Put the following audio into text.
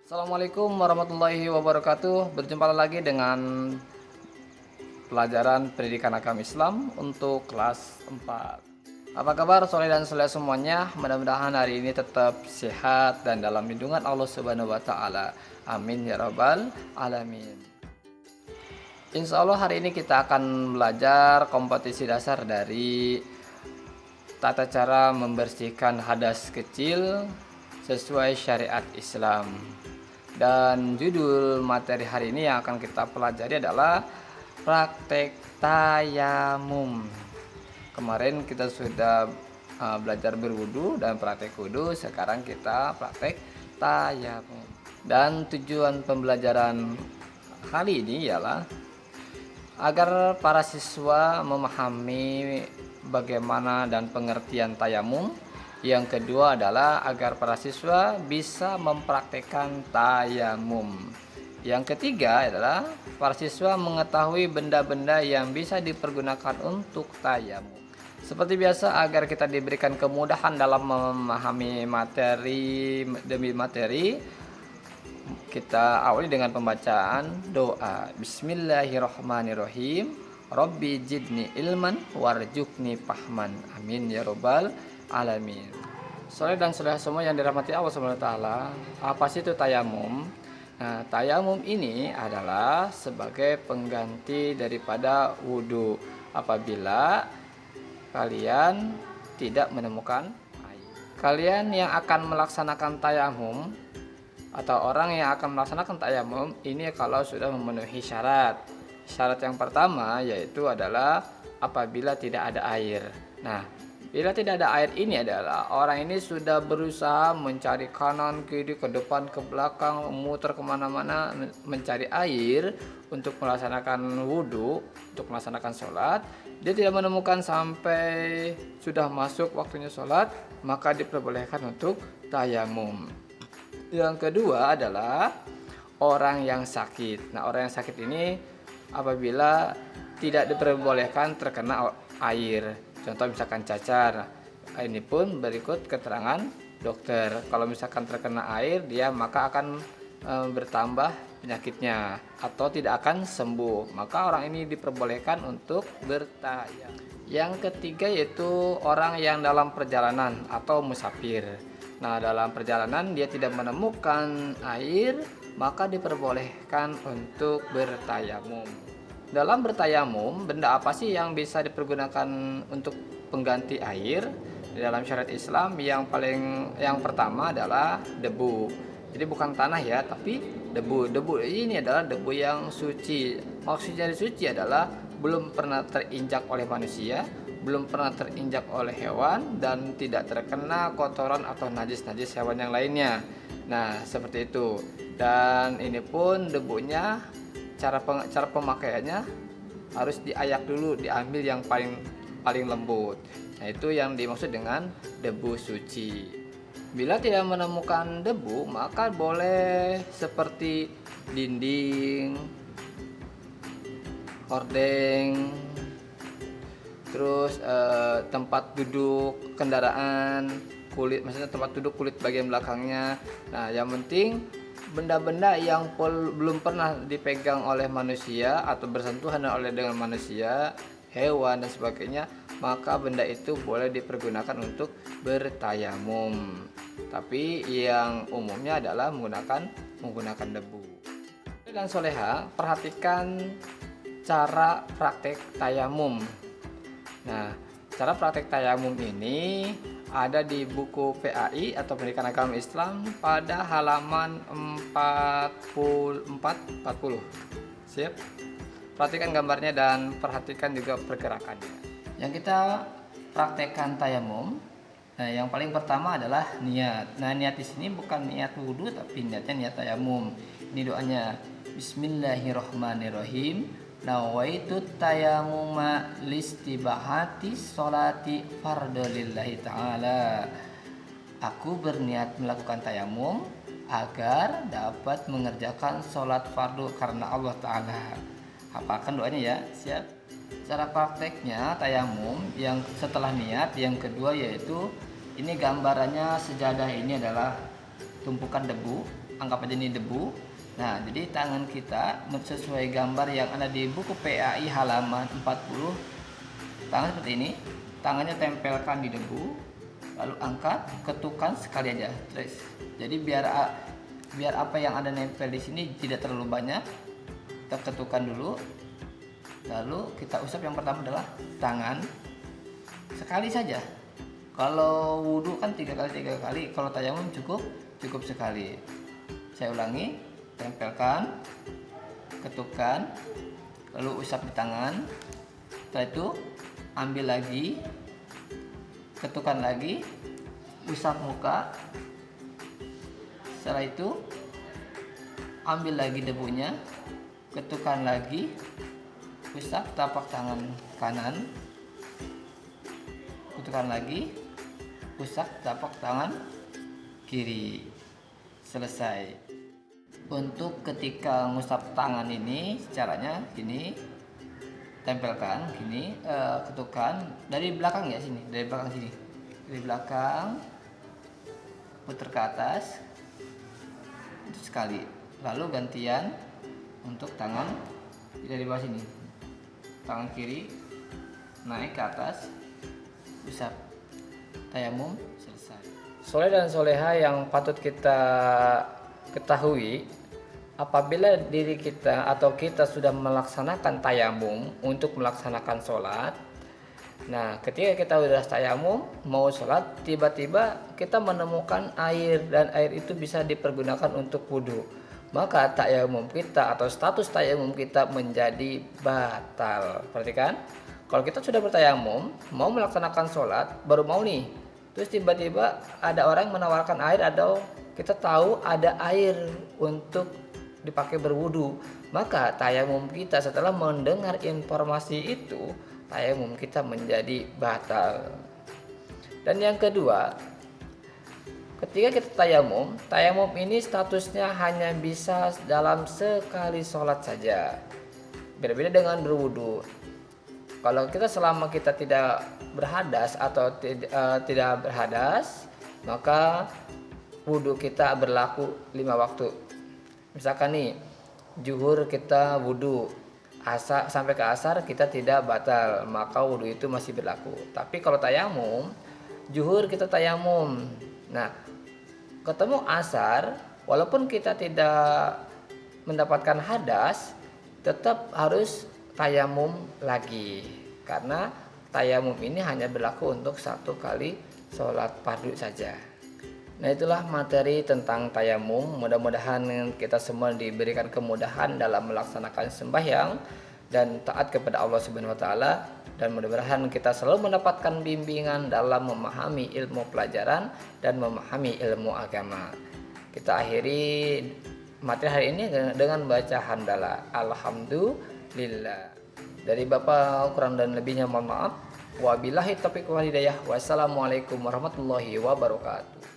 Assalamualaikum warahmatullahi wabarakatuh. Berjumpa lagi dengan pelajaran pendidikan agama Islam untuk kelas 4. Apa kabar soleh dan soleh semuanya? Mudah-mudahan hari ini tetap sehat dan dalam lindungan Allah Subhanahu wa taala. Amin ya rabbal alamin. Insya Allah hari ini kita akan belajar kompetisi dasar dari tata cara membersihkan hadas kecil sesuai syariat Islam. Dan judul materi hari ini yang akan kita pelajari adalah praktek tayamum. Kemarin kita sudah belajar berwudu dan praktek wudu, sekarang kita praktek tayamum. Dan tujuan pembelajaran kali ini ialah agar para siswa memahami bagaimana dan pengertian tayamum. Yang kedua adalah agar para siswa bisa mempraktekkan tayamum. Yang ketiga adalah para siswa mengetahui benda-benda yang bisa dipergunakan untuk tayamum. Seperti biasa, agar kita diberikan kemudahan dalam memahami materi demi materi, kita awali dengan pembacaan doa. Bismillahirrahmanirrahim. Rabbi jidni ilman warjukni fahman. Amin ya robbal alamin. Soleh dan soleh semua yang dirahmati Allah Subhanahu wa taala, apa sih itu tayamum? Nah, tayamum ini adalah sebagai pengganti daripada wudhu apabila kalian tidak menemukan air. Kalian yang akan melaksanakan tayamum atau orang yang akan melaksanakan tayamum ini kalau sudah memenuhi syarat. Syarat yang pertama yaitu adalah apabila tidak ada air. Nah, bila tidak ada air ini adalah orang ini sudah berusaha mencari kanan, kiri, ke depan, ke belakang, muter kemana-mana mencari air untuk melaksanakan wudhu, untuk melaksanakan sholat. Dia tidak menemukan sampai sudah masuk waktunya sholat, maka diperbolehkan untuk tayamum. Yang kedua adalah orang yang sakit. Nah, orang yang sakit ini apabila tidak diperbolehkan terkena air. Contoh misalkan cacar, ini pun berikut keterangan dokter. Kalau misalkan terkena air, dia maka akan bertambah penyakitnya atau tidak akan sembuh. Maka orang ini diperbolehkan untuk bertayamum. Yang ketiga yaitu orang yang dalam perjalanan atau musafir. Nah, dalam perjalanan dia tidak menemukan air, maka diperbolehkan untuk bertayamum. Dalam bertayamum, benda apa sih yang bisa dipergunakan untuk pengganti air? Di dalam syariat Islam yang pertama adalah debu. Jadi bukan tanah ya, tapi debu. Debu ini adalah debu yang suci. Maksudnya suci adalah belum pernah terinjak oleh manusia, belum pernah terinjak oleh hewan, dan tidak terkena kotoran atau najis-najis hewan yang lainnya. Nah, seperti itu. Dan ini pun debunya cara pemakaiannya harus diayak dulu, diambil yang paling lembut. Nah, itu yang dimaksud dengan debu suci. Bila tidak menemukan debu, maka boleh seperti dinding, hordeng, terus tempat duduk kendaraan, maksudnya tempat duduk kulit bagian belakangnya. Nah, yang penting benda-benda yang belum pernah dipegang oleh manusia atau bersentuhan dengan manusia, hewan dan sebagainya, maka benda itu boleh dipergunakan untuk bertayamum. Tapi yang umumnya adalah menggunakan debu. Dan soleha, perhatikan cara praktek tayamum. Nah, cara praktek tayamum ini ada di buku PAI atau Pendidikan Agama Islam pada halaman 40. Siap? Perhatikan gambarnya dan perhatikan juga pergerakannya. Yang kita praktekkan tayamum, nah yang paling pertama adalah niat. Nah, niat di sini bukan niat wudhu tapi niatnya niat tayamum. Ini doanya. Bismillahirrahmanirrahim. Nawaitu tayamuma listibahati sholati fardolillahi ta'ala. Aku berniat melakukan tayamum agar dapat mengerjakan sholat fardu karena Allah Ta'ala. Hafalkan doanya ya, siap. Cara prakteknya tayamum yang setelah niat, yang kedua yaitu ini gambarannya sejadah ini adalah tumpukan debu. anggap aja ini debu. Nah, jadi tangan kita sesuai gambar yang ada di buku PAI halaman 40. Tangan seperti ini, tangannya tempelkan di debu, lalu angkat, ketukan sekali aja. Jadi biar apa yang ada nempel di sini tidak terlalu banyak, kita ketukan dulu. Lalu kita usap. Yang pertama adalah tangan sekali saja. Kalau wudhu kan 3 kali, kalau tayamum cukup sekali. Saya ulangi, tempelkan, ketukan, lalu usap di tangan. Setelah itu ambil lagi, ketukan lagi, usap muka. Setelah itu ambil lagi debunya, ketukan lagi, usap tapak tangan kanan, ketukan lagi, usap tapak tangan kiri. Selesai. Untuk ketika ngusap tangan ini caranya gini, tempelkan gini, ketukan dari belakang ya, sini, dari belakang sini, dari belakang, putar ke atas itu sekali. Lalu gantian untuk tangan dari bawah sini, tangan kiri naik ke atas, usap. Tayamum selesai. Soleh dan soleha yang patut kita ketahui, apabila diri kita atau kita sudah melaksanakan tayamum untuk melaksanakan sholat. Nah, ketika kita sudah tayamum mau sholat, tiba-tiba kita menemukan air dan air itu bisa dipergunakan untuk wudhu, maka tayamum kita atau status tayamum kita menjadi batal. Perhatikan, kalau kita sudah bertayamum mau melaksanakan sholat, baru mau nih, terus tiba-tiba ada orang yang menawarkan air, atau kita tahu ada air untuk dipakai berwudu, maka tayamum kita setelah mendengar informasi itu, tayamum kita menjadi batal. Dan yang kedua, ketika kita tayamum ini statusnya hanya bisa dalam sekali sholat saja. Berbeda dengan berwudu. Kalau kita selama kita tidak berhadas atau tidak berhadas, maka wudhu kita berlaku 5 waktu. Misalkan nih, zuhur kita wudhu, asar sampai ke asar kita tidak batal, maka wudhu itu masih berlaku. Tapi kalau tayamum, zuhur kita tayamum, nah ketemu asar, walaupun kita tidak mendapatkan hadas, tetap harus tayamum lagi, karena tayamum ini hanya berlaku untuk 1 kali sholat fardu saja. Nah, itulah materi tentang tayamum. Mudah-mudahan kita semua diberikan kemudahan dalam melaksanakan sembahyang dan taat kepada Allah Subhanahu wa taala, dan mudah-mudahan kita selalu mendapatkan bimbingan dalam memahami ilmu pelajaran dan memahami ilmu agama. Kita akhiri materi hari ini dengan baca hamdalah. Alhamdulillah. Dari Bapak kurang dan lebihnya mohon maaf. Wabillahi taufiq wal hidayah. Wassalamualaikum warahmatullahi wabarakatuh.